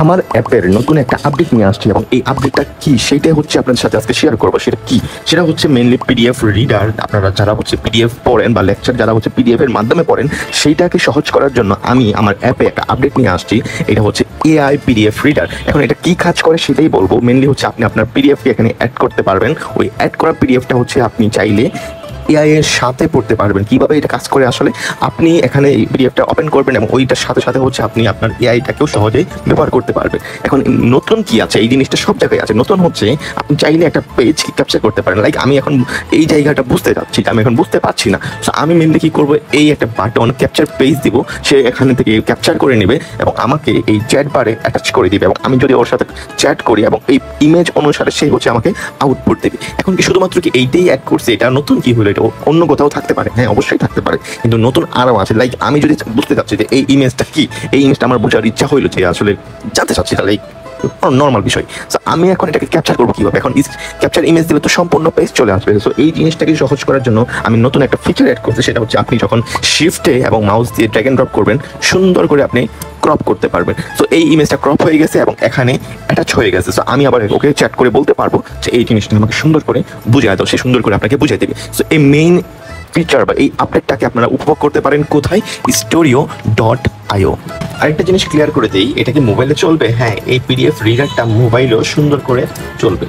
আমার অ্যাপের নতুন একটা আপডেট নিয়ে আসছি এবং এই আপডেটটা কি সেটাই হচ্ছে আপনাদের সাথে আজকে শেয়ার করবো। সেটা কি? সেটা হচ্ছে মেইনলি পিডিএফ রিডার। আপনারা যারা হচ্ছে পিডিএফ পড়েন বা লেকচার যারা হচ্ছে পিডিএফ এর মাধ্যমে পড়েন, সেইটাকে সহজ করার জন্য আমি আমার অ্যাপে একটা আপডেট নিয়ে আসছি। এটা হচ্ছে এআই পিডিএফ রিডার। এখন এটা কি কাজ করে সেটাই বলবো। মেইনলি হচ্ছে আপনি আপনার পিডিএফকে এখানে অ্যাড করতে পারবেন। ওই অ্যাড করা পিডিএফটা হচ্ছে আপনি চাইলে এআই এর সাথে পড়তে পারবেন। কিভাবে এটা কাজ করে আসলে, আপনি এখানে এই পিডিএফটা ওপেন করবেন এবং ওইটার সাথে সাথে হচ্ছে আপনি আপনার এআইটাকেও সহজেই ব্যবহার করতে পারবেন। এখন নতুন কি আছে, এই জিনিসটা সব জায়গায় আছে। নতুন হচ্ছে আপনি চাইলে একটা পেজ ক্যাপচার করতে পারেন। লাইক আমি এখন এই জায়গাটা বুঝতে যাচ্ছি, আমি এখন বুঝতে পারছি না। সো আমি মেনলি কি করবো, এই একটা বাটন ক্যাপচার পেজ দিব, সে এখানে থেকে ক্যাপচার করে নেবে এবং আমাকে এই চ্যাট বারে অ্যাটাচ করে দিবে এবং আমি যদি ওর সাথে চ্যাট করি এবং এই ইমেজ অনুসারে সে হচ্ছে আমাকে আউটপুট দেবে। এখন কি শুধুমাত্র কি এইটাই অ্যাড করছে? এটা নতুন কি হলো? এটা অন্য কোথাও থাকতে পারে, হ্যাঁ অবশ্যই থাকতে পারে, কিন্তু নতুন আরও আছে। লাইক আমি যদি বুঝতে চাচ্ছি যে এই ইমেজটা কি, এই ইমেজটা আমার বোঝার ইচ্ছা হইলো যে আসলে জানতে চাচ্ছি, তাহলে নর্মাল বিষয়। সো আমি এখন এটাকে ক্যাপচার করবো কিভাবে? এখন ক্যাপচার ইমেজ দিলে তো সম্পূর্ণ পেজ চলে আসবে। সো এই জিনিসটাকে সহজ করার জন্য আমি নতুন একটা ফিচার অ্যাড করছি। সেটা হচ্ছে আপনি যখন শিফটে এবং মাউস দিয়ে ড্র্যাগ এন্ড ড্রপ করবেন, সুন্দর করে আপনি ক্রপ করতে পারবেন। সো এই ইমেজটা ক্রপ হয়ে গেছে এবং এখানে অ্যাটাচ হয়ে গেছে। সো আমি আবার ওকে চ্যাট করে বলতে পারবো যে এই জিনিসটা আমাকে সুন্দর করে বুঝিয়ে দাও, সে সুন্দর করে আপনাকে বুঝিয়ে দেবে। সো এই মেইন ফিচার বা এই আপডেটটাকে আপনারা উপভোগ করতে পারেন কোথায়? Storio.io। আরেকটা জিনিস ক্লিয়ার করে দেই, এটা কি মোবাইলে চলবে? হ্যাঁ, এই পিডিএফ রিডারটা মোবাইলেও সুন্দর করে চলবে।